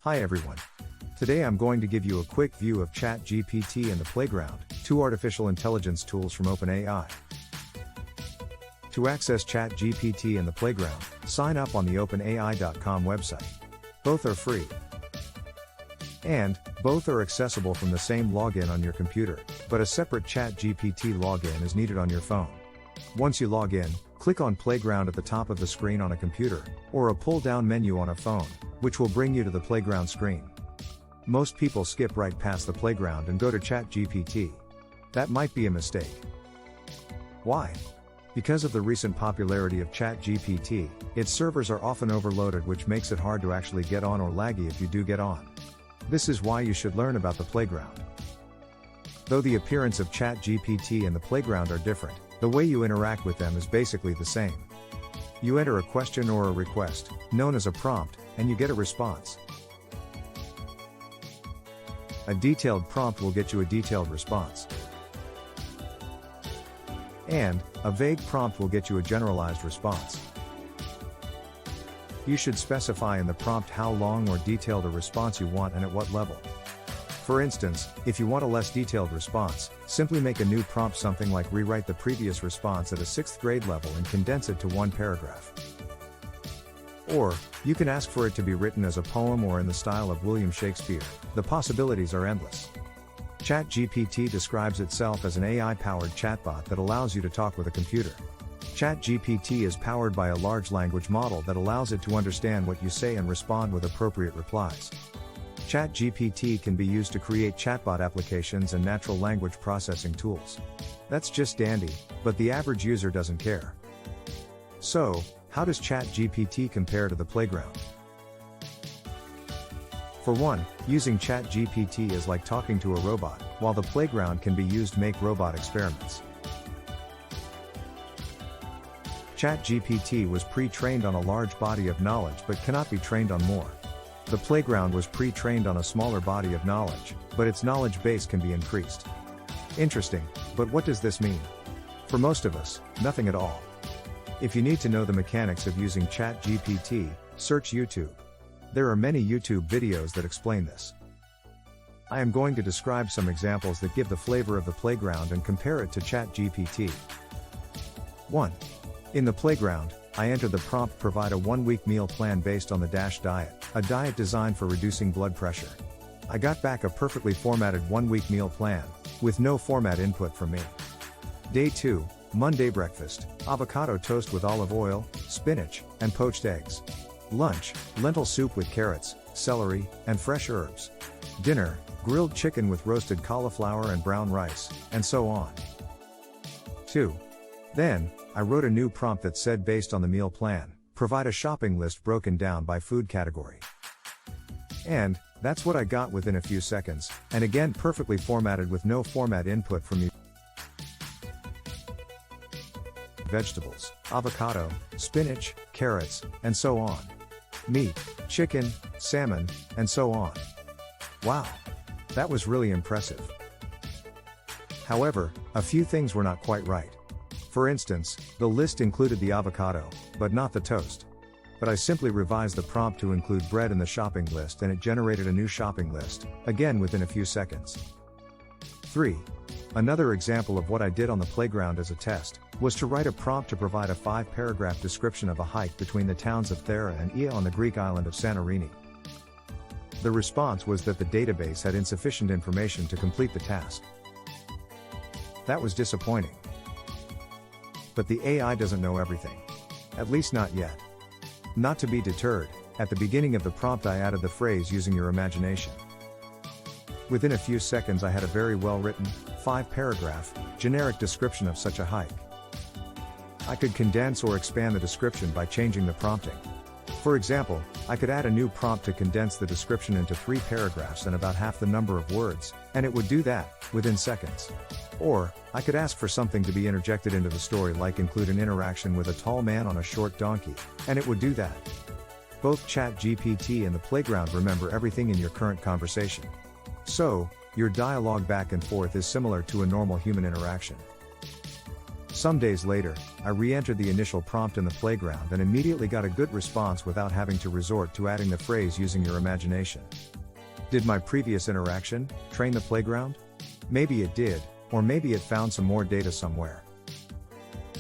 Hi everyone. Today I'm going to give you a quick view of ChatGPT and the Playground, two artificial intelligence tools from OpenAI. To access ChatGPT and the Playground, sign up on the OpenAI.com website. Both are free. And, both are accessible from the same login on your computer, but a separate ChatGPT login is needed on your phone. Once you log in, click on Playground at the top of the screen on a computer, or a pull-down menu on a phone, which will bring you to the Playground screen. Most people skip right past the Playground and go to ChatGPT. That might be a mistake. Why? Because of the recent popularity of ChatGPT, its servers are often overloaded, which makes it hard to actually get on, or laggy if you do get on. This is why you should learn about the Playground. Though the appearance of ChatGPT and the Playground are different, the way you interact with them is basically the same. You enter a question or a request, known as a prompt, and you get a response. A detailed prompt will get you a detailed response. And, a vague prompt will get you a generalized response. You should specify in the prompt how long or detailed a response you want and at what level. For instance, if you want a less detailed response, simply make a new prompt something like rewrite the previous response at a 6th grade level and condense it to one paragraph. Or, you can ask for it to be written as a poem or in the style of William Shakespeare. The possibilities are endless. ChatGPT describes itself as an AI-powered chatbot that allows you to talk with a computer. ChatGPT is powered by a large language model that allows it to understand what you say and respond with appropriate replies. ChatGPT can be used to create chatbot applications and natural language processing tools. That's just dandy, but the average user doesn't care. So, how does ChatGPT compare to the Playground? For one, using ChatGPT is like talking to a robot, while the Playground can be used to make robot experiments. ChatGPT was pre-trained on a large body of knowledge but cannot be trained on more. The Playground was pre-trained on a smaller body of knowledge, but its knowledge base can be increased. Interesting, but what does this mean? For most of us, nothing at all. If you need to know the mechanics of using ChatGPT, search YouTube. There are many YouTube videos that explain this. I am going to describe some examples that give the flavor of the Playground and compare it to ChatGPT. 1. In the Playground, I enter the prompt provide a 1-week meal plan based on the DASH diet, a diet designed for reducing blood pressure. I got back a perfectly formatted 1-week meal plan, with no format input from me. Day 2, Monday breakfast, avocado toast with olive oil, spinach, and poached eggs. Lunch, lentil soup with carrots, celery, and fresh herbs. Dinner, grilled chicken with roasted cauliflower and brown rice, and so on. 2. Then, I wrote a new prompt that said based on the meal plan, provide a shopping list broken down by food category. And, that's what I got within a few seconds, and again perfectly formatted with no format input from me. Vegetables, avocado, spinach, carrots, and so on. Meat, chicken, salmon, and so on. Wow! That was really impressive. However, a few things were not quite right. For instance, the list included the avocado, but not the toast. But I simply revised the prompt to include bread in the shopping list and it generated a new shopping list, again within a few seconds. 3. Another example of what I did on the Playground as a test, was to write a prompt to provide a 5-paragraph description of a hike between the towns of Thera and Ia on the Greek island of Santorini. The response was that the database had insufficient information to complete the task. That was disappointing. But the AI doesn't know everything. At least not yet. Not to be deterred, at the beginning of the prompt I added the phrase using your imagination. Within a few seconds I had a very well-written, 5-paragraph, generic description of such a hike. I could condense or expand the description by changing the prompting. For example, I could add a new prompt to condense the description into 3 paragraphs and about half the number of words, and it would do that, within seconds. Or, I could ask for something to be interjected into the story, like include an interaction with a tall man on a short donkey, and it would do that. Both ChatGPT and the Playground remember everything in your current conversation. So, your dialogue back and forth is similar to a normal human interaction. Some days later, I re-entered the initial prompt in the playground and immediately got a good response without having to resort to adding the phrase using your imagination. Did my previous interaction train the playground? Maybe it did, or maybe it found some more data somewhere.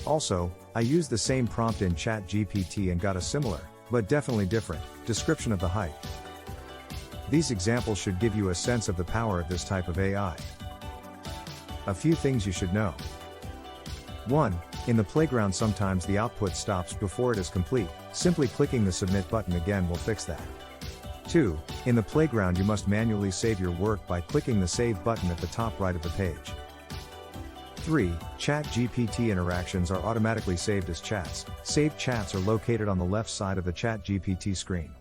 Also, I used the same prompt in ChatGPT and got a similar, but definitely different, description of the height. These examples should give you a sense of the power of this type of AI. A few things you should know. 1. In the playground sometimes the output stops before it is complete, simply clicking the submit button again will fix that. 2. In the playground you must manually save your work by clicking the save button at the top right of the page. 3. ChatGPT interactions are automatically saved as chats. Saved chats are located on the left side of the ChatGPT screen.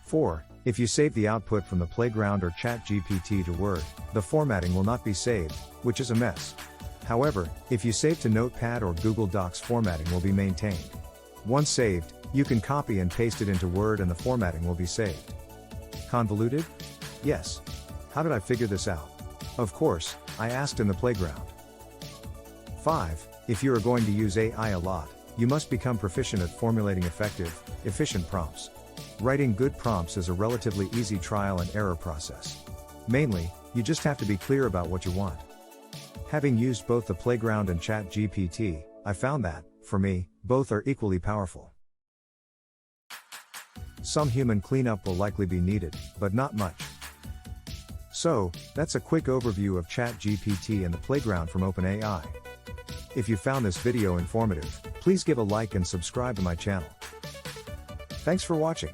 4. If you save the output from the playground or ChatGPT to Word, the formatting will not be saved, which is a mess. However, if you save to Notepad or Google Docs, formatting will be maintained. Once saved, you can copy and paste it into Word and the formatting will be saved. Convoluted? Yes. How did I figure this out? Of course, I asked in the playground. 5. If you are going to use AI a lot, you must become proficient at formulating effective, efficient prompts. Writing good prompts is a relatively easy trial and error process. Mainly, you just have to be clear about what you want. Having used both the playground and ChatGPT, I found that, for me, both are equally powerful. Some human cleanup will likely be needed, but not much. So, that's a quick overview of ChatGPT and the playground from OpenAI. If you found this video informative, please give a like and subscribe to my channel. Thanks for watching.